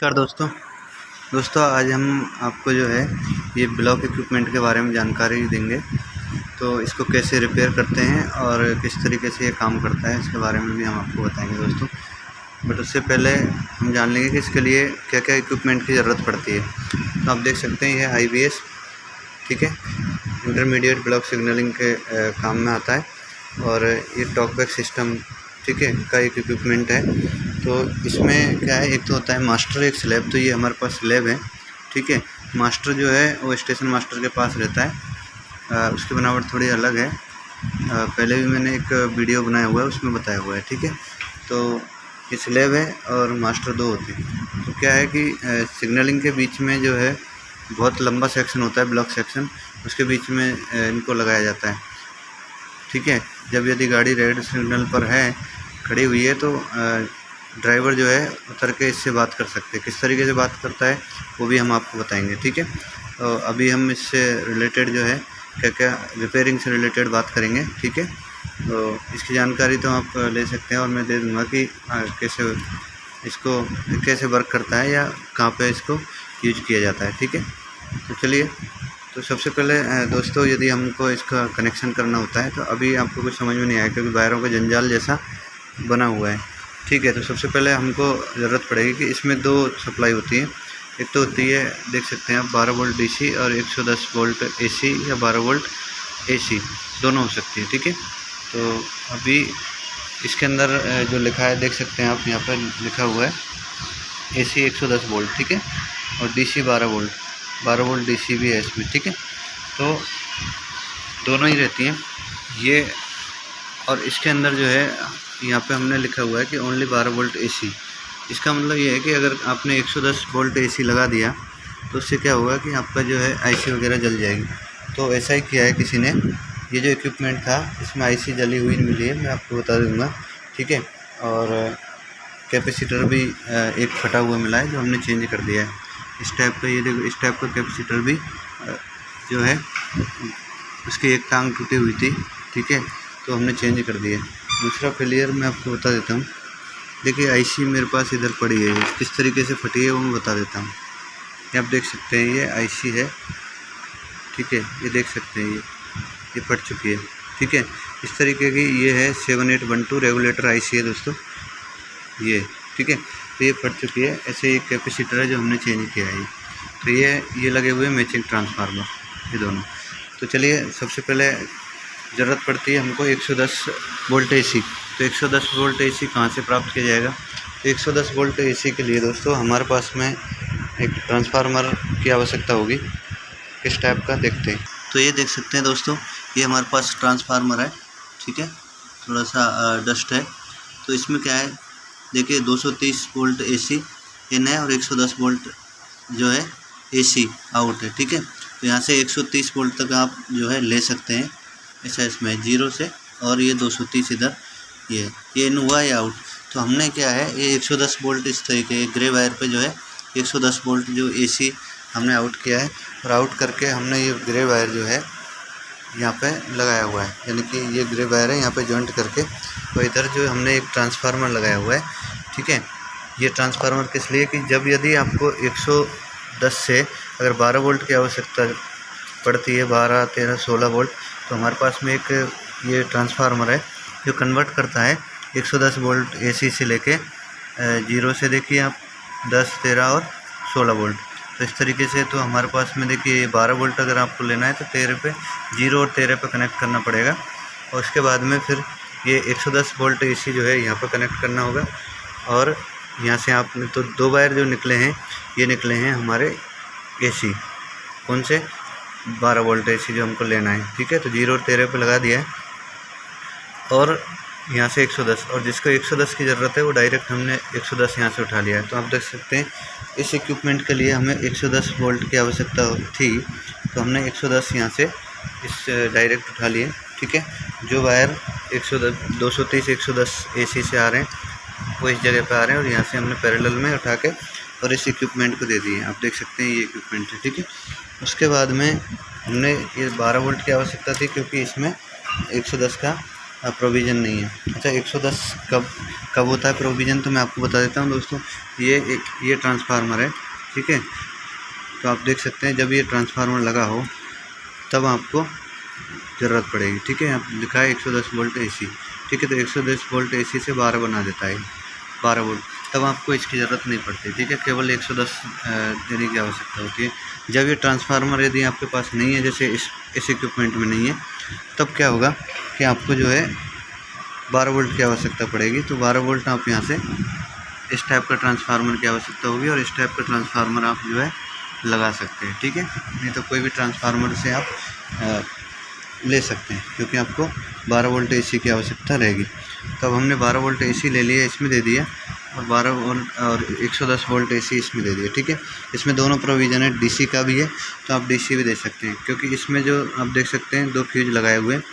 नमस्कार दोस्तों आज हम आपको जो है ये ब्लॉक इक्विपमेंट के बारे में जानकारी देंगे। तो इसको कैसे रिपेयर करते हैं और किस तरीके से ये काम करता है इसके बारे में भी हम आपको बताएंगे दोस्तों। बट उससे पहले हम जान लेंगे कि इसके लिए क्या क्या इक्विपमेंट की ज़रूरत पड़ती है। तो आप देख सकते हैं ये IBS, ठीक है, इंटरमीडिएट ब्लॉक सिग्नलिंग के काम में आता है। और ये टॉकबैक सिस्टम, ठीक है, का एक इक्विपमेंट है। तो इसमें क्या है, एक तो होता है मास्टर, एक स्लैब। तो ये हमारे पास स्लैब है, ठीक है। मास्टर जो है वो स्टेशन मास्टर के पास रहता है, उसकी बनावट थोड़ी अलग है। पहले भी मैंने एक वीडियो बनाया हुआ है, उसमें बताया हुआ है, ठीक है। तो ये स्लैब है और मास्टर दो होते हैं। तो क्या है कि सिग्नलिंग के बीच में जो है बहुत लंबा सेक्शन होता है, ब्लॉक सेक्शन, उसके बीच में इनको लगाया जाता है, ठीक है। जब यदि गाड़ी रेड सिग्नल पर है, खड़ी हुई है, तो ड्राइवर जो है उतर के इससे बात कर सकते हैं। किस तरीके से बात करता है वो भी हम आपको बताएंगे, ठीक है। तो अभी हम इससे रिलेटेड जो है क्या क्या रिपेयरिंग से रिलेटेड बात करेंगे, ठीक है। तो इसकी जानकारी तो आप ले सकते हैं और मैं दे दूँगा कि कैसे इसको कैसे वर्क करता है या कहाँ पे इसको यूज किया जाता है, ठीक है। तो चलिए, तो सबसे पहले दोस्तों यदि हमको इसका कनेक्शन करना होता है तो अभी आपको कुछ समझ में नहीं आया क्योंकि वायरों का जंजाल जैसा बना हुआ है, ठीक है। तो सबसे पहले हमको ज़रूरत पड़ेगी कि इसमें दो सप्लाई होती है। एक तो होती है, देख सकते हैं आप, 12 वोल्ट DC और 110 वोल्ट AC या 12 वोल्ट AC दोनों हो सकती है, ठीक है। तो अभी इसके अंदर जो लिखा है देख सकते हैं आप, यहाँ पर लिखा हुआ है AC 110 वोल्ट, ठीक है, और DC 12 वोल्ट DC भी है इसमें, ठीक है। तो दोनों ही रहती हैं ये। और इसके अंदर जो है यहाँ पे हमने लिखा हुआ है कि ओनली 12 वोल्ट AC। इसका मतलब ये है कि अगर आपने 110 वोल्ट AC लगा दिया तो उससे क्या होगा कि आपका जो है IC वगैरह जल जाएगी। तो ऐसा ही किया है किसी ने। ये जो इक्विपमेंट था इसमें IC जली हुई मिली है, मैं आपको बता दूँगा, ठीक है। और कैपेसिटर भी एक फटा हुआ मिला है जो हमने चेंज कर दिया है। इस टाइप का, ये देखो, इस टाइप का कैपेसिटर भी जो है उसकी एक टांग टूटी हुई थी, ठीक है, तो हमने चेंज कर दिया। दूसरा फेलियर मैं आपको बता देता हूँ। देखिए IC मेरे पास इधर पड़ी है, किस तरीके से फटी है वो मैं बता देता हूँ। ये आप देख सकते हैं, ये IC है, ठीक है, ये देख सकते हैं, ये फट चुकी है, ठीक है। इस तरीके की ये है 7812 रेगुलेटर IC है दोस्तों, ये, ठीक है। तो ये फट चुकी है। ऐसे एक कैपेसिटर है जो हमने चेंज किया है। तो ये लगे हुए मैचिंग ट्रांसफार्मर, ये दोनों। तो चलिए, सबसे पहले ज़रूरत पड़ती है हमको 110 वोल्ट AC। तो 110 वोल्ट AC कहाँ से प्राप्त किया जाएगा? तो 110 वोल्ट AC के लिए दोस्तों हमारे पास में एक ट्रांसफार्मर की आवश्यकता होगी। किस टाइप का, देखते हैं। तो ये देख सकते हैं दोस्तों, ये हमारे पास ट्रांसफार्मर है, ठीक है, थोड़ा सा डस्ट है। तो इसमें क्या है, देखिए 230 वोल्ट AC इन है और 110 वोल्ट जो है AC आउट है, ठीक है। तो यहाँ से 130 वोल्ट तक आप जो है ले सकते हैं, ऐसा इसमें 0 से, और ये 230 इधर, ये इन हुआ या आउट। तो हमने क्या है, ये 110 वोल्ट इस तरीके ग्रे वायर पे जो है 110 वोल्ट जो AC हमने आउट किया है, और आउट करके हमने ये ग्रे वायर जो है यहाँ पे लगाया हुआ है, यानी कि ये ग्रे वायर है यहाँ पे जॉइंट करके। तो इधर जो हमने एक ट्रांसफार्मर लगाया हुआ है, ठीक है। ये ट्रांसफार्मर किस लिए कि जब यदि आपको 110 से अगर 12 वोल्ट की आवश्यकता पड़ती है, 12, 13, 16 वोल्ट, तो हमारे पास में एक ये ट्रांसफार्मर है जो कन्वर्ट करता है 110 वोल्ट AC से लेके 0 से, देखिए आप, 10, 13 और 16 वोल्ट। तो इस तरीके से तो हमारे पास में देखिए 12 वोल्ट अगर आपको लेना है तो 13 पे, 0 और 13 पे कनेक्ट करना पड़ेगा। और उसके बाद में फिर ये 110 वोल्ट AC जो है यहाँ पर कनेक्ट करना होगा। और यहाँ से आपने तो दो वायर जो निकले हैं, ये निकले हैं हमारे AC, कौन से, 12 वोल्ट AC जो हमको लेना है, ठीक है। तो 0 और 13 पे लगा दिया है, और यहाँ से 110, और जिसको 110 की ज़रूरत है वो डायरेक्ट हमने 110 यहाँ से उठा लिया है। तो आप देख सकते हैं इस इक्विपमेंट के लिए हमें 110 वोल्ट की आवश्यकता थी, तो हमने 110 यहाँ से इस डायरेक्ट उठा लिए, ठीक है। जो वायर 230 110 AC से आ रहे हैं वो इस जगह पे आ रहे हैं, और यहाँ से हमने पैरेलल में उठा के और इस इक्विपमेंट को दे दिए। आप देख सकते हैं ये इक्विपमेंट है, ठीक है। उसके बाद में हमने ये 12 वोल्ट की आवश्यकता थी क्योंकि इसमें 110 का प्रोविज़न नहीं है। अच्छा 110 कब कब होता है प्रोविज़न, तो मैं आपको बता देता हूँ दोस्तों। ये ट्रांसफार्मर है, ठीक है। तो आप देख सकते हैं जब ये ट्रांसफार्मर लगा हो तब आपको ज़रूरत पड़ेगी, ठीक है। यहाँ लिखा है 110 वोल्ट AC, ठीक है। तो 110 वोल्ट AC से 12 बना देता है, 12 वोल्ट, तब आपको इसकी ज़रूरत नहीं पड़ती, ठीक है। केवल 110 देने की आवश्यकता होती है। जब ये ट्रांसफार्मर यदि आपके पास नहीं है, जैसे इस इक्विपमेंट में नहीं है, तब क्या होगा कि आपको जो है 12 वोल्ट की आवश्यकता पड़ेगी। तो 12 वोल्ट आप यहाँ से इस टाइप का ट्रांसफार्मर की आवश्यकता होगी और इस टाइप का ट्रांसफार्मर आप जो है लगा सकते हैं, ठीक है। नहीं तो कोई भी ट्रांसफार्मर से आप ले सकते हैं, क्योंकि आपको 12 वोल्ट AC की आवश्यकता रहेगी। तो अब हमने 12 वोल्ट AC ले लिया, इसमें दे दिया, और 12 वोल्ट और 110 वोल्ट AC इसमें दे दिया, ठीक है। इसमें दोनों प्रोविज़न है, DC का भी है, तो आप DC भी दे सकते हैं, क्योंकि इसमें जो आप देख सकते हैं 2 फ्यूज लगाए हुए हैं,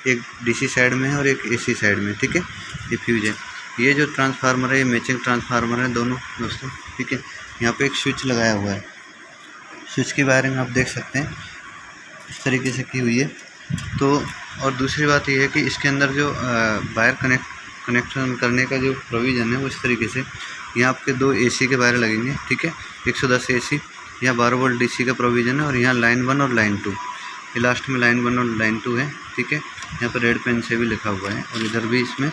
एक DC साइड में है और एक AC साइड में, ठीक है। ये फ्यूज है। ये जो ट्रांसफार्मर है ये मैचिंग ट्रांसफार्मर है दोनों दोस्तों, ठीक है। यहाँ पे एक स्विच लगाया हुआ है, स्विच की वायरिंग आप देख सकते हैं इस तरीके से की हुई है। तो और दूसरी बात ये है कि इसके अंदर जो वायर कनेक्शन करने का जो प्रोविज़न है वो इस तरीके से, यहाँ आपके 2 AC के वायर लगेंगे, ठीक है। 110 AC, यहाँ 12 वोल्ट DC का प्रोविज़न है, और यहाँ लाइन 1 और लाइन 2, ये लास्ट में लाइन 1 और लाइन 2 है, ठीक है। यहाँ पर रेड पेन से भी लिखा हुआ है, और इधर भी इसमें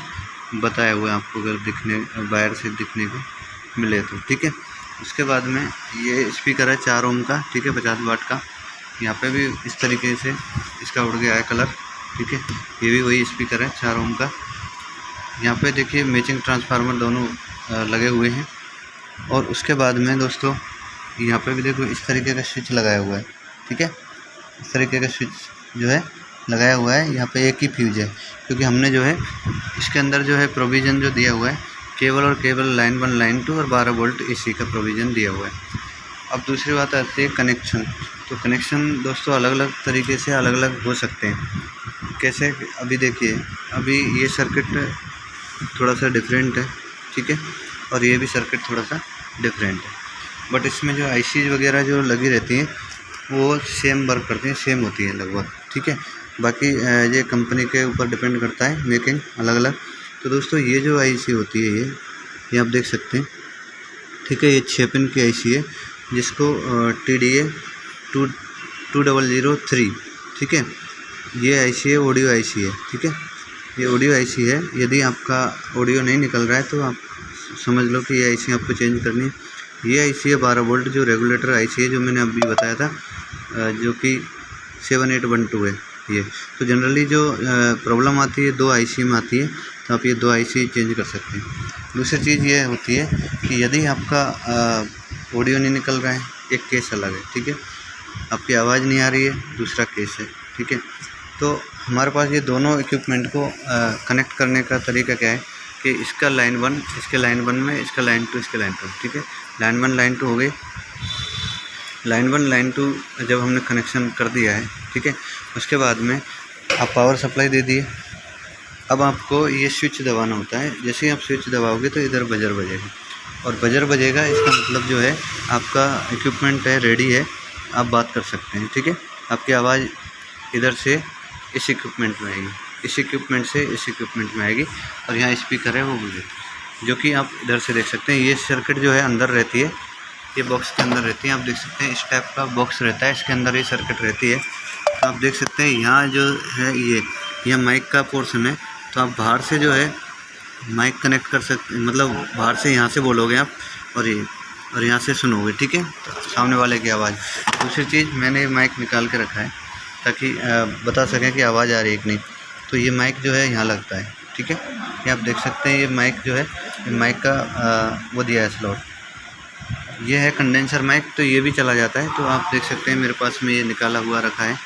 बताया हुआ है आपको, अगर दिखने वायर से दिखने को मिले तो, ठीक है। उसके बाद में ये स्पीकर है 4 ओम का, ठीक है, 50 वाट का। यहाँ पे भी इस तरीके से इसका उड़ गया है कलर, ठीक है। ये भी वही स्पीकर है 4 ओम का। यहाँ पे देखिए मैचिंग ट्रांसफार्मर दोनों लगे हुए हैं। और उसके बाद में दोस्तों यहाँ पे भी देखो इस तरीके का स्विच लगाया हुआ है, ठीक है। इस तरीके का स्विच जो है लगाया हुआ है। यहाँ पे एक ही फ्यूज है, क्योंकि हमने जो है इसके अंदर जो है प्रोविज़न जो दिया हुआ है केवल और केवल लाइन 1 लाइन 2 और 12 वोल्ट AC का प्रोविज़न दिया हुआ है। अब दूसरी बात आती है कनेक्शन। तो कनेक्शन दोस्तों अलग अलग तरीके से अलग अलग हो सकते हैं। कैसे, अभी देखिए, अभी ये सर्किट थोड़ा सा डिफरेंट है, ठीक है, और ये भी सर्किट थोड़ा सा डिफरेंट है, बट इसमें जो ICs वगैरह जो लगी रहती हैं वो सेम वर्क करती हैं, सेम होती है लगभग, ठीक है। बाकी ये कंपनी के ऊपर डिपेंड करता है, मेकिंग अलग अलग। तो दोस्तों ये जो IC होती है ये आप देख सकते हैं, ठीक है। ये 6 पिन की IC है, जिसको TDA 2003, ठीक है। ये IC है, ऑडियो IC है, ठीक है। ये ऑडियो IC है। यदि आपका ऑडियो नहीं निकल रहा है तो आप समझ लो कि ये IC आपको चेंज करनी है। ये IC है 12 वोल्ट जो रेगुलेटर IC है, जो मैंने अभी बताया था, जो कि 7812 है ये। तो जनरली जो प्रॉब्लम आती है 2 IC में आती है, तो आप ये 2 IC चेंज कर सकते हैं। दूसरी चीज़ ये होती है कि यदि आपका ऑडियो नहीं निकल रहा है, एक केस अलग है, ठीक है, आपकी आवाज़ नहीं आ रही है, दूसरा केस है, ठीक है। तो हमारे पास ये दोनों इक्विपमेंट को कनेक्ट करने का तरीका क्या है कि इसका लाइन 1 इसके लाइन 1 में, इसका लाइन 2 इसके लाइन 2, ठीक है। लाइन 1 लाइन 2 हो गई। लाइन 1 लाइन 2 जब हमने कनेक्शन कर दिया है, ठीक है, उसके बाद में आप पावर सप्लाई दे दिए। अब आपको ये स्विच दबाना होता है। जैसे ही आप स्विच दबाओगे तो इधर बजर बजेगा, और बजर बजेगा इसका मतलब जो है आपका इक्विपमेंट है, रेडी है, आप बात कर सकते हैं, ठीक है। आपकी आवाज़ इधर से इस इक्विपमेंट में आएगी, इस इक्विपमेंट से इस इक्विपमेंट में आएगी, और यहाँ स्पीकर है वो मुझे, जो कि आप इधर से देख सकते हैं। ये सर्किट जो है अंदर रहती है, ये बॉक्स के अंदर रहती है, आप देख सकते हैं इस टाइप का बॉक्स रहता है, इसके अंदर ये सर्किट रहती है। तो आप देख सकते हैं यहाँ जो है ये माइक का पोर्शन है, तो आप बाहर से जो है माइक कनेक्ट कर सकते, मतलब बाहर से यहाँ से बोलोगे आप, और यहाँ से सुनोगे, ठीक है, तो सामने वाले की आवाज़। दूसरी चीज़, मैंने माइक निकाल के रखा है ताकि बता सकें कि आवाज़ आ रही है कि नहीं। तो ये माइक जो है यहाँ लगता है, ठीक है। ये आप देख सकते हैं, ये माइक जो है माइक का वो दिया है स्लॉट, ये है कंडेंसर माइक, तो ये भी चला जाता है। तो आप देख सकते हैं मेरे पास में ये निकाला हुआ रखा है,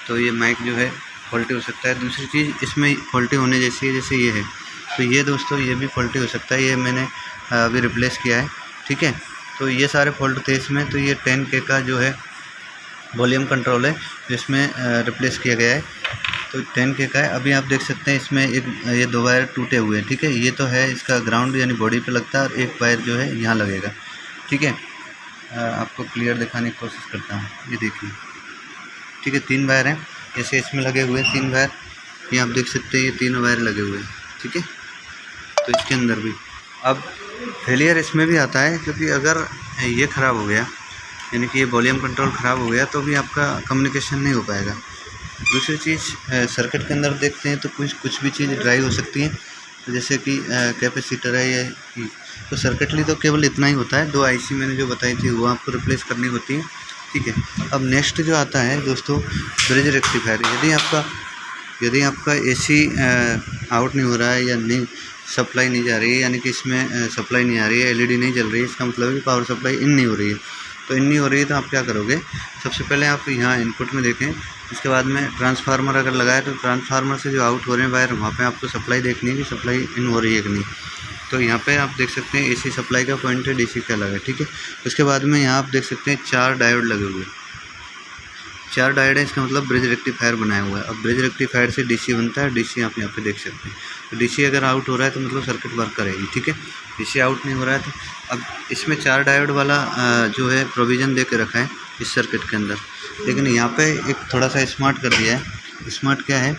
तो ये माइक जो है फॉल्टी हो सकता है। दूसरी चीज़ इसमें फॉल्टी होने जैसी है, जैसे ये है, तो ये दोस्तों ये भी फॉल्टी हो सकता है, ये मैंने अभी रिप्लेस किया है, ठीक है। तो ये सारे फॉल्ट थे इसमें। तो ये 10K का जो है वॉल्यूम कंट्रोल है, जिसमें रिप्लेस किया गया है, तो 10K का है। अभी आप देख सकते हैं इसमें ये 2 वायर टूटे हुए हैं, ठीक है। ये तो है इसका ग्राउंड यानी बॉडी पे लगता है, और एक वायर जो है यहाँ लगेगा, ठीक है। आपको क्लियर दिखाने की कोशिश करता हूँ, ये देखिए, ठीक है। 3 वायर हैं, जैसे इसमें लगे हुए 3 वायर, ये आप देख सकते हैं, ये तीनों वायर लगे हुए हैं, ठीक है। तो इसके अंदर भी अब फेलियर इसमें भी आता है, क्योंकि अगर ये ख़राब हो गया, यानी कि ये वॉल्यूम कंट्रोल ख़राब हो गया, तो भी आपका कम्युनिकेशन नहीं हो पाएगा। दूसरी चीज़, सर्किट के अंदर देखते हैं तो कुछ भी चीज़ ड्राई हो सकती है, तो जैसे कि कैपेसिटर है या तो सर्किटली तो केवल इतना ही होता है। 2 आईसी मैंने जो बताई थी वो आपको रिप्लेस करनी होती है, ठीक है। अब नेक्स्ट जो आता है दोस्तों, ब्रिज रेक्टिफायर। यदि आपका एसी आउट नहीं हो रहा है या नहीं, सप्लाई नहीं जा रही है, यानी कि इसमें सप्लाई नहीं आ रही है, एलईडी नहीं जल रही है, इसका मतलब है कि पावर सप्लाई इन नहीं हो रही है। तो इन नहीं हो रही है तो आप क्या करोगे, सबसे पहले आप यहाँ इनपुट में देखें, इसके बाद में ट्रांसफार्मर अगर लगाए तो ट्रांसफार्मर से जो आउट हो रहे हैं वायर, वहाँ पे आपको सप्लाई देखनी है कि सप्लाई इन हो रही है कि नहीं। तो यहाँ पे आप देख सकते हैं एसी सप्लाई का पॉइंट है, डीसी का अलग है, ठीक है। उसके बाद में यहाँ आप देख सकते हैं 4 डायोड लगे हुए हैं, 4 डायोड है, इसका मतलब ब्रिज रेक्टिफायर बनाया हुआ है। अब ब्रिज रेक्टिफायर से डीसी बनता है, डीसी आप यहाँ पे देख सकते हैं। तो डीसी अगर आउट हो रहा है तो मतलब सर्किट वर्क करेगी, ठीक है। डीसी आउट नहीं हो रहा है तो अब इसमें 4 डायोड वाला जो है प्रोविज़न दे के रखा है इस सर्किट के अंदर, लेकिन यहाँ पे एक थोड़ा सा स्मार्ट कर दिया है। स्मार्ट क्या है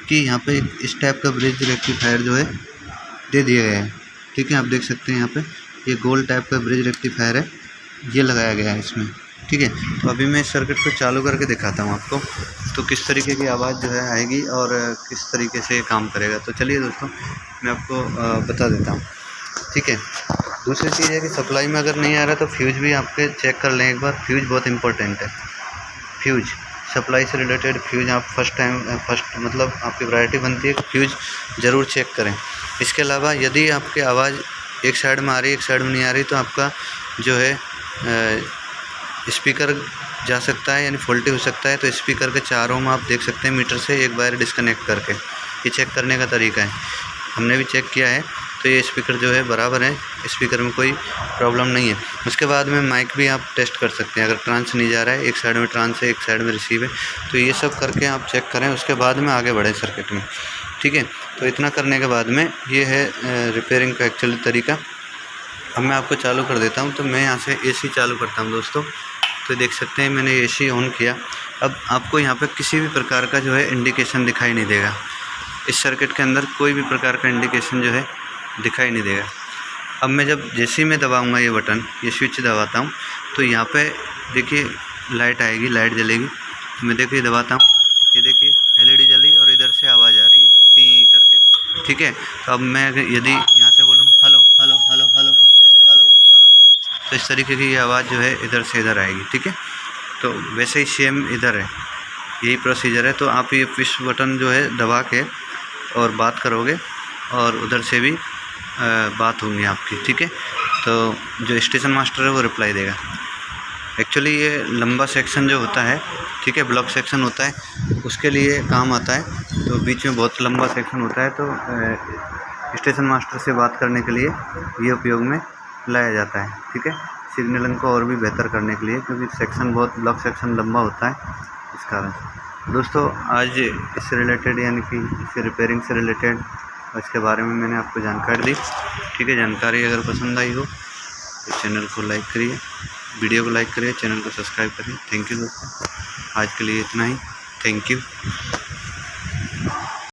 कि यहाँ पे इस टाइप का ब्रिज रेक्टिफायर जो है दे दिया गया है, ठीक है। आप देख सकते हैं यहाँ पे ये गोल टाइप का ब्रिज रेक्टिफायर है, ये लगाया गया है इसमें, ठीक है। तो अभी मैं इस सर्किट को चालू करके दिखाता हूँ आपको, तो किस तरीके की आवाज़ जो है आएगी और किस तरीके से काम करेगा। तो चलिए दोस्तों मैं आपको बता देता हूँ, ठीक है। दूसरी चीज़ है कि सप्लाई में अगर नहीं आ रहा तो फ्यूज भी आपके चेक कर लें एक बार। फ्यूज बहुत इंपॉर्टेंट है, फ्यूज सप्लाई से रिलेटेड फ्यूज आप फर्स्ट मतलब आपकी प्रायोरिटी बनती है कि फ्यूज ज़रूर चेक करें। इसके अलावा यदि आपकी आवाज़ एक साइड में आ रही है, एक साइड में नहीं आ रही, तो आपका जो है स्पीकर जा सकता है, यानी फॉल्टी हो सकता है। तो स्पीकर के चारों में आप देख सकते हैं मीटर से एक वायर डिस्कनेक्ट करके, ये चेक करने का तरीका है। हमने भी चेक किया है, तो ये स्पीकर जो है बराबर है, स्पीकर में कोई प्रॉब्लम नहीं है। उसके बाद में माइक भी आप टेस्ट कर सकते हैं, अगर ट्रांस नहीं जा रहा है, एक साइड में ट्रांस है, एक साइड में रिसीव है, तो ये सब करके आप चेक करें, उसके बाद में आगे बढ़ें सर्किट में, ठीक है। तो इतना करने के बाद में ये है रिपेयरिंग का एक्चुअली तरीका। अब मैं आपको चालू कर देता हूँ। तो मैं यहाँ से एसी चालू करता हूँ दोस्तों। तो देख सकते हैं मैंने एसी ऑन किया। अब आपको यहाँ पे किसी भी प्रकार का जो है इंडिकेशन दिखाई नहीं देगा, इस सर्किट के अंदर कोई भी प्रकार का इंडिकेशन जो है दिखाई नहीं देगा। अब मैं जैसे ही मैं दबाऊँगा ये बटन, ये स्विच दबाता हूँ, तो यहाँ पे देखिए लाइट आएगी, लाइट जलेगी। तो मैं देखिए दबाता हूँ, ये देखिए एलईडी जली और इधर से आवाज़ आ रही है पी करके, ठीक है। तो अब मैं यदि यहाँ से बोलूँ hello hello hello hello hello hello, तो इस तरीके की ये आवाज़ जो है इधर से इधर आएगी, ठीक है। तो वैसे ही सेम इधर है, यही प्रोसीजर है। तो आप ये पुश बटन जो है दबा के और बात करोगे और उधर से भी बात होंगी आपकी, ठीक है। तो जो स्टेशन मास्टर है वो रिप्लाई देगा। एक्चुअली ये लंबा सेक्शन जो होता है, ठीक है, ब्लॉक सेक्शन होता है, उसके लिए काम आता है। तो बीच में बहुत लंबा सेक्शन होता है, तो स्टेशन मास्टर से बात करने के लिए ये उपयोग में लाया जाता है, ठीक है, सिग्नलिंग को और भी बेहतर करने के लिए, क्योंकि सेक्शन बहुत ब्लॉक सेक्शन लंबा होता है इस कारण से। दोस्तों आज इससे रिलेटेड, यानी कि इस रिपेयरिंग से रिलेटेड इसके बारे में मैंने आपको जानकारी दी, ठीक है। जानकारी अगर पसंद आई हो तो चैनल को लाइक करिए, वीडियो को लाइक करिए, चैनल को सब्सक्राइब करिए। थैंक यू दोस्तों, आज के लिए इतना ही। Thank you.